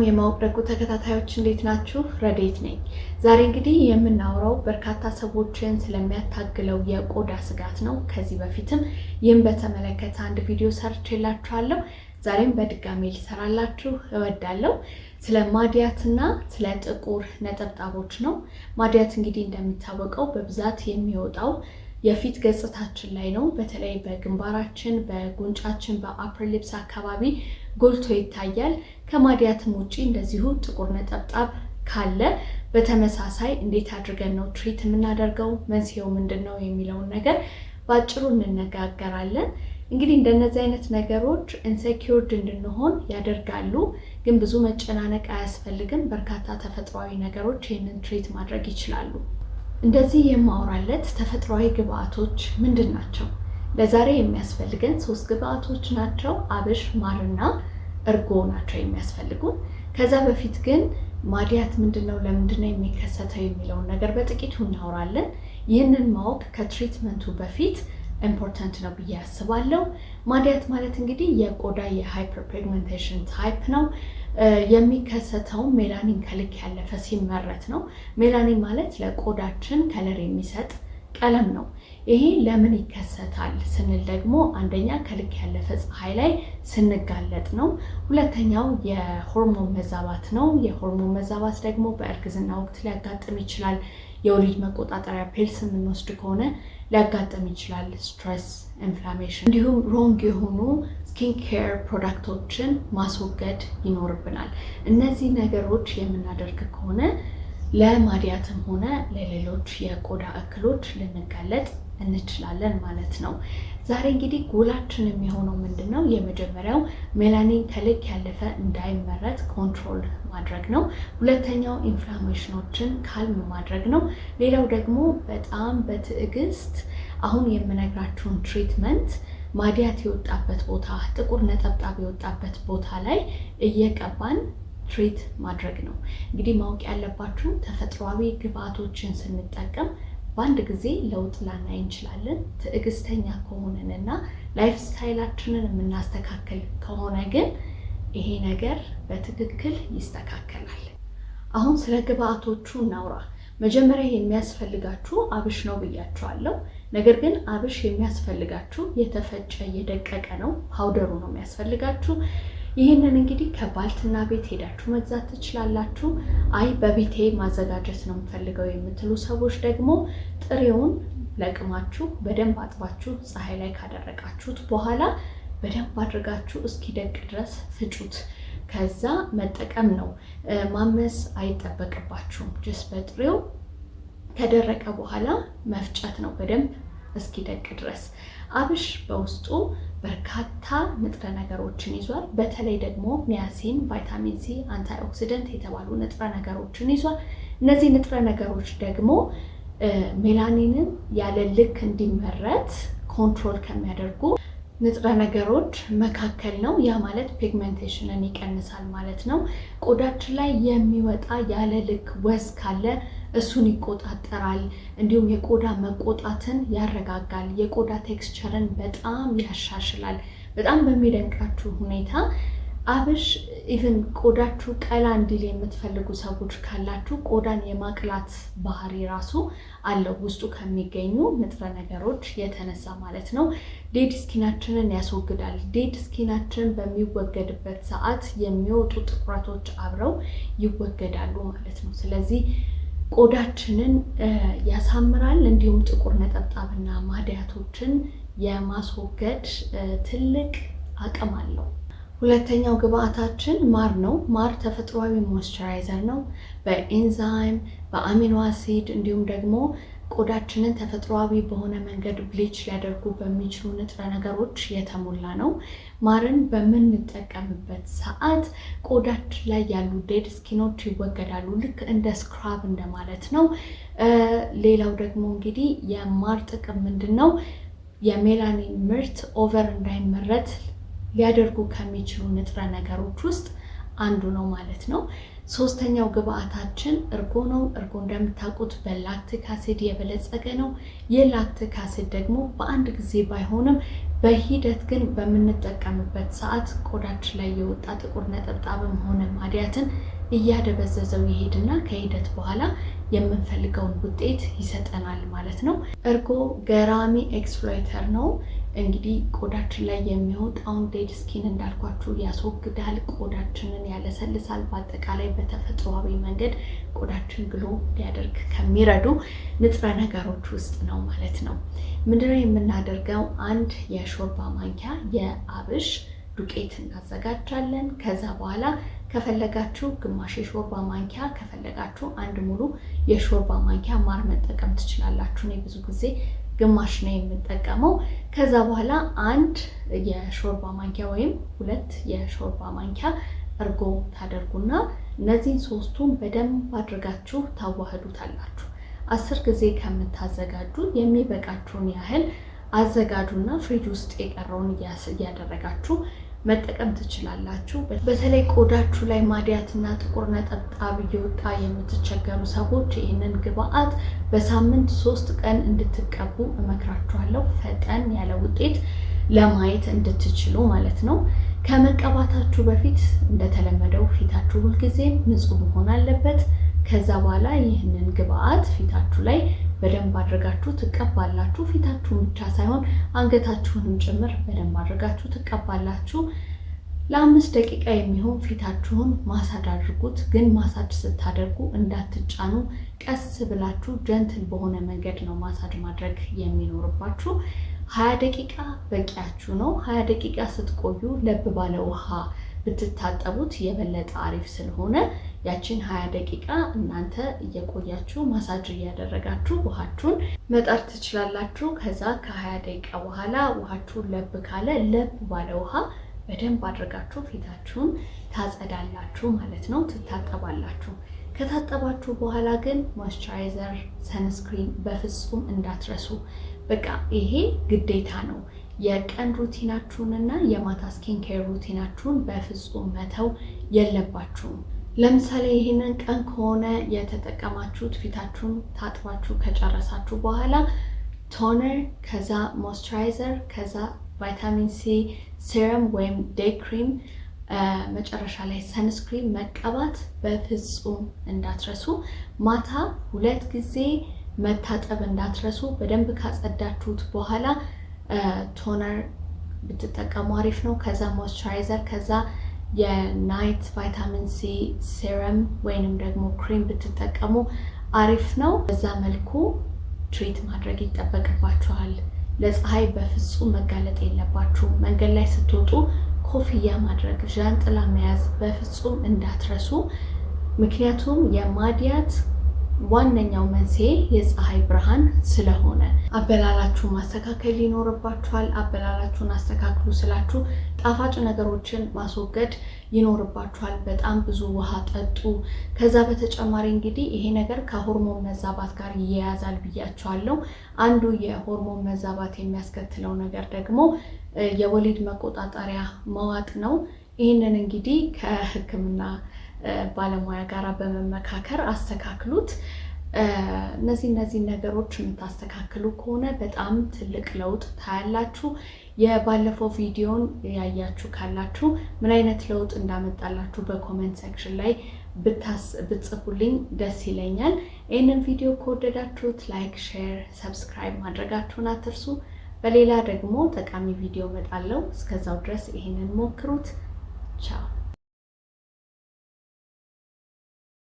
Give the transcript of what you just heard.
የማውቀቁ ተከታታዮች እንዴት ናችሁ? ረዴት ነኝ። ዛሬ እንግዲህ የምናወራው በርካታ ሰዎችን ስለሚያታግለው የቆዳ ስጋት ነው። ከዚህ በፊትም ይህን በተመለከተ አንድ ቪዲዮ ሰርቼላችኋለሁ። ዛሬም በድጋሚ ልሰራላችሁ እወዳለሁ። ስለ ማዲያትና ስለ ጥቁር ነጠብጣቦች ነው። ማዲያት እንግዲህ እንደሚታወቀው በብዛት የሚወጣው የፊት ገጽታችን ላይ ነው። በተለይ በግንባራችን፣ በጉንጫችን፣ በአፐር ሊፕስ አካባቢ ጎልቶ ይታያል። ከማዲያትም ውጪ እንደዚሁ ጥቁር ነጠብጣብ ካለ በተመሳሳይ እንዴት አድርገን ነው ትሪት የምናደርገው፣ መንስኤው ምንድነው የሚለውን ነገር በአጭሩ እንነጋገራለን። እንግዲህ እንደነዚህ አይነት ነገሮች ኢንሴኪውርድ እንድንሆን ያደርጋሉ፣ ግን ብዙ መጨናነቅ አያስፈልግም። በርካታ ተፈጥሯዊ ነገሮች ይህንን ትሪት ማድረግ ይችላሉ። እንደዚህ የማወራለት ተፈጥሯዊ ግብአቶች ምንድን ናቸው? ለዛሬ የሚያስፈልገን 3 ግብአቶች ናቸው። አብሽ፣ ማርና እርጎ ናቸው የሚያስፈልጉን። ከዛ በፊት ግን ማዲያት ምንድነው፣ ለምንድነው የሚከሰተው የሚለውን ነገር በጥቂቱ እናወራለን። ይህንን ማወቅ ከትሪትመንቱ በፊት ኢምፖርታንት ነው ብዬ አስባለሁ። ማዲያት ማለት እንግዲህ የቆዳ የሃይፐርፒግመንቴሽን ታይፕ ነው። የሚከሰተው ሜላኒን ከልክ ያለፈ ሲመረት ነው። ሜላኒን ማለት ለቆዳችን ከለር የሚሰጥ ቀለም ነው። ይሄ ለምን ይከሰታል ስንል ደግሞ አንደኛ ከልክ ያለፈ ፀሐይ ላይ ስንጋለጥ ነው። ሁለተኛው የሆርሞን መዛባት ነው። የሆርሞን መዛባት ደግሞ በእርግዝና ወቅት ሊያጋጥም ይችላል። የወሊድ መቆጣጠሪያ ፒልስ የምንወስድ ከሆነ ሊያጋጥም ይችላል። ስትሬስ፣ ኢንፍላሜሽን እንዲሁም ሮንግ የሆኑ ስኪን ኬር ፕሮዳክቶችን ማስወገድ ይኖርብናል። እነዚህ ነገሮች የምናደርግ ከሆነ ለማዲያትም ሆነ ለሌሎች የቆዳ እክሎች ልንጋለጥ እንችላለን ማለት ነው። ዛሬ እንግዲህ ጎላችን የሚሆነው ምንድን ነው? የመጀመሪያው ሜላኒን ከልክ ያለፈ እንዳይመረት ኮንትሮል ማድረግ ነው። ሁለተኛው ኢንፍላሜሽኖችን ካልም ማድረግ ነው። ሌላው ደግሞ በጣም በትዕግስት አሁን የምነግራችሁን ትሪትመንት ማዲያት የወጣበት ቦታ፣ ጥቁር ነጠብጣብ የወጣበት ቦታ ላይ እየቀባን ትሪት ማድረግ ነው። እንግዲህ ማወቅ ያለባችሁ ተፈጥሯዊ ግብአቶችን ስንጠቀም በአንድ ጊዜ ለውጥ ላናይ እንችላለን። ትዕግስተኛ ከሆነንና ላይፍ ስታይላችንን የምናስተካከል ከሆነ ግን ይሄ ነገር በትክክል ይስተካከላል። አሁን ስለ ግብአቶቹ እናውራ። መጀመሪያ የሚያስፈልጋችሁ አብሽ ነው ብያችኋለሁ። ነገር ግን አብሽ የሚያስፈልጋችሁ የተፈጨ የደቀቀ ነው፣ ፓውደሩ ነው የሚያስፈልጋችሁ። ይህንን እንግዲህ ከባልትና ቤት ሄዳችሁ መግዛት ትችላላችሁ። አይ በቤቴ ማዘጋጀት ነው የምፈልገው የምትሉ ሰዎች ደግሞ ጥሬውን ለቅማችሁ በደንብ አጥባችሁ ፀሐይ ላይ ካደረቃችሁት በኋላ በደንብ አድርጋችሁ እስኪደቅ ድረስ ፍጩት። ከዛ መጠቀም ነው። ማመስ አይጠበቅባችሁም። ጅስ በጥሬው ከደረቀ በኋላ መፍጨት ነው በደንብ እስኪደቅ ድረስ። አብሽ በውስጡ በርካታ ንጥረ ነገሮችን ይዟል። በተለይ ደግሞ ኒያሲን፣ ቫይታሚን ሲ፣ አንታይኦክሲደንት የተባሉ ንጥረ ነገሮችን ይዟል። እነዚህ ንጥረ ነገሮች ደግሞ ሜላኒንን ያለ ልክ እንዲመረት ኮንትሮል ከሚያደርጉ ንጥረ ነገሮች መካከል ነው። ያ ማለት ፒግመንቴሽንን ይቀንሳል ማለት ነው። ቆዳችን ላይ የሚወጣ ያለ ልክ ወዝ ካለ እሱን ይቆጣጠራል። እንዲሁም የቆዳ መቆጣትን ያረጋጋል። የቆዳ ቴክስቸርን በጣም ያሻሽላል። በጣም በሚደንቃችሁ ሁኔታ አብሽ ኢቭን ቆዳችሁ ቀላ እንዲል የምትፈልጉ ሰዎች ካላችሁ ቆዳን የማቅላት ባህሪ ራሱ አለው ውስጡ ከሚገኙ ንጥረ ነገሮች የተነሳ ማለት ነው። ዴድ ስኪናችንን ያስወግዳል። ዴድ ስኪናችን በሚወገድበት ሰዓት የሚወጡ ጥቁረቶች አብረው ይወገዳሉ ማለት ነው። ስለዚህ ቆዳችንን ያሳምራል። እንዲሁም ጥቁር ነጠብጣብና ማዲያቶችን የማስወገድ ትልቅ አቅም አለው። ሁለተኛው ግብአታችን ማር ነው። ማር ተፈጥሯዊ ሞይስቸራይዘር ነው። በኤንዛይም በአሚኖ አሲድ እንዲሁም ደግሞ ቆዳችንን ተፈጥሯዊ በሆነ መንገድ ብሊች ሊያደርጉ በሚችሉ ንጥረ ነገሮች የተሞላ ነው። ማርን በምንጠቀምበት ሰዓት ቆዳችን ላይ ያሉ ዴድ ስኪኖች ይወገዳሉ። ልክ እንደ ስክራብ እንደማለት ነው። ሌላው ደግሞ እንግዲህ የማር ጥቅም ምንድን ነው? የሜላኒን ምርት ኦቨር እንዳይመረት ሊያደርጉ ከሚችሉ ንጥረ ነገሮች ውስጥ አንዱ ነው ማለት ነው። ሶስተኛው ግብአታችን እርጎ ነው። እርጎ እንደምታውቁት በላክቲክ አሲድ የበለጸገ ነው። የላክቲክ አሲድ ደግሞ በአንድ ጊዜ ባይሆንም በሂደት ግን በምንጠቀምበት ሰዓት ቆዳችን ላይ የወጣ ጥቁር ነጠብጣብም ሆነ ማዲያትን እያደበዘዘው ይሄድና ከሂደት በኋላ የምንፈልገውን ውጤት ይሰጠናል ማለት ነው። እርጎ ገራሚ ኤክስፍሎይተር ነው። እንግዲህ ቆዳችን ላይ የሚወጣውን ዴድ ስኪን እንዳልኳችሁ ያስወግዳል፣ ቆዳችንን ያለሰልሳል። በአጠቃላይ በተፈጥሯዊ መንገድ ቆዳችን ግሎ ሊያደርግ ከሚረዱ ንጥረ ነገሮች ውስጥ ነው ማለት ነው። ምንድነው የምናደርገው? አንድ የሾርባ ማንኪያ የአብሽ ዱቄት እናዘጋጃለን። ከዛ በኋላ ከፈለጋችሁ ግማሽ የሾርባ ማንኪያ፣ ከፈለጋችሁ አንድ ሙሉ የሾርባ ማንኪያ ማር መጠቀም ትችላላችሁ። እኔ ብዙ ጊዜ ግማሽ ነው የምጠቀመው። ከዛ በኋላ አንድ የሾርባ ማንኪያ ወይም 2 የሾርባ ማንኪያ እርጎ ታደርጉና እነዚህን ሶስቱን በደንብ አድርጋችሁ ታዋህዱታላችሁ። 10 ጊዜ ከምታዘጋጁ የሚበቃችሁን ያህል አዘጋጁና ፍሪጅ ውስጥ የቀረውን እያደረጋችሁ መጠቀም ትችላላችሁ። በተለይ ቆዳችሁ ላይ ማዲያትና ጥቁር ነጠብጣብ እየወጣ የምትቸገሩ ሰዎች ይህንን ግብአት በሳምንት 3 ቀን እንድትቀቡ እመክራችኋለሁ። ፈጠን ያለ ውጤት ለማየት እንድትችሉ ማለት ነው። ከመቀባታችሁ በፊት እንደተለመደው ፊታችሁ ሁልጊዜም ንጹህ መሆን አለበት። ከዛ በኋላ ይህንን ግብአት ፊታችሁ ላይ በደንብ አድርጋችሁ ትቀባላችሁ። ፊታችሁን ብቻ ሳይሆን አንገታችሁንም ጭምር በደንብ አድርጋችሁ ትቀባላችሁ። ለ5 ደቂቃ የሚሆን ፊታችሁን ማሳጅ አድርጉት። ግን ማሳጅ ስታደርጉ እንዳትጫኑ፣ ቀስ ብላችሁ ጀንትል በሆነ መንገድ ነው ማሳጅ ማድረግ የሚኖርባችሁ። 20 ደቂቃ በቂያችሁ ነው። 20 ደቂቃ ስትቆዩ ለብ ባለ ውሃ ብትታጠቡት የበለጠ አሪፍ ስለሆነ ያችን 20 ደቂቃ እናንተ እየቆያችሁ ማሳጅ እያደረጋችሁ ውሃችሁን መጣር ትችላላችሁ። ከዛ ከ20 ደቂቃ በኋላ ውሃችሁን ለብ ካለ ለብ ባለ ውሃ በደንብ አድርጋችሁ ፊታችሁን ታጸዳላችሁ ማለት ነው፣ ትታጠባላችሁ። ከታጠባችሁ በኋላ ግን ሞይስቸራይዘር፣ ሰንስክሪን በፍጹም እንዳትረሱ። በቃ ይሄ ግዴታ ነው። የቀን ሩቲናችሁንና የማታ ስኪን ኬር ሩቲናችሁን በፍጹም መተው የለባችሁም። ለምሳሌ ይህንን ቀን ከሆነ የተጠቀማችሁት ፊታችሁን ታጥባችሁ ከጨረሳችሁ በኋላ ቶነር፣ ከዛ ሞይስቸራይዘር፣ ከዛ ቫይታሚን ሲ ሴረም ወይም ዴይ ክሪም፣ መጨረሻ ላይ ሰንስክሪን መቀባት በፍጹም እንዳትረሱ። ማታ 2 ጊዜ መታጠብ እንዳትረሱ። በደንብ ካጸዳችሁት በኋላ ቶነር ብትጠቀሙ አሪፍ ነው። ከዛ ሞይስቸራይዘር፣ ከዛ የናይት ቫይታሚን ሲ ሴረም ወይንም ደግሞ ክሪም ብትጠቀሙ አሪፍ ነው። በዛ መልኩ ትሪት ማድረግ ይጠበቅባችኋል። ለፀሐይ በፍጹም መጋለጥ የለባችሁ። መንገድ ላይ ስትወጡ ኮፍያ ማድረግ፣ ዣንጥላ መያዝ በፍጹም እንዳትረሱ። ምክንያቱም የማዲያት ዋነኛው መንስኤ የፀሐይ ብርሃን ስለሆነ አበላላችሁ ማስተካከል ይኖርባችኋል። አበላላችሁን አስተካክሉ ስላችሁ ጣፋጭ ነገሮችን ማስወገድ ይኖርባችኋል። በጣም ብዙ ውሃ ጠጡ። ከዛ በተጨማሪ እንግዲህ ይሄ ነገር ከሆርሞን መዛባት ጋር ይያያዛል ብያችኋለሁ። አንዱ የሆርሞን መዛባት የሚያስከትለው ነገር ደግሞ የወሊድ መቆጣጠሪያ መዋጥ ነው። ይህንን እንግዲህ ከሕክምና ባለሙያ ጋር በመመካከር አስተካክሉት። እነዚህ ነገሮች የምታስተካክሉ ከሆነ በጣም ትልቅ ለውጥ ታያላችሁ። የባለፈው ቪዲዮን ያያችሁ ካላችሁ ምን አይነት ለውጥ እንዳመጣላችሁ በኮሜንት ሴክሽን ላይ ብትጽፉልኝ ደስ ይለኛል። ይህንን ቪዲዮ ከወደዳችሁት ላይክ፣ ሼር፣ ሰብስክራይብ ማድረጋችሁን አትርሱ። በሌላ ደግሞ ጠቃሚ ቪዲዮ እመጣለሁ። እስከዛው ድረስ ይህንን ሞክሩት። ቻው።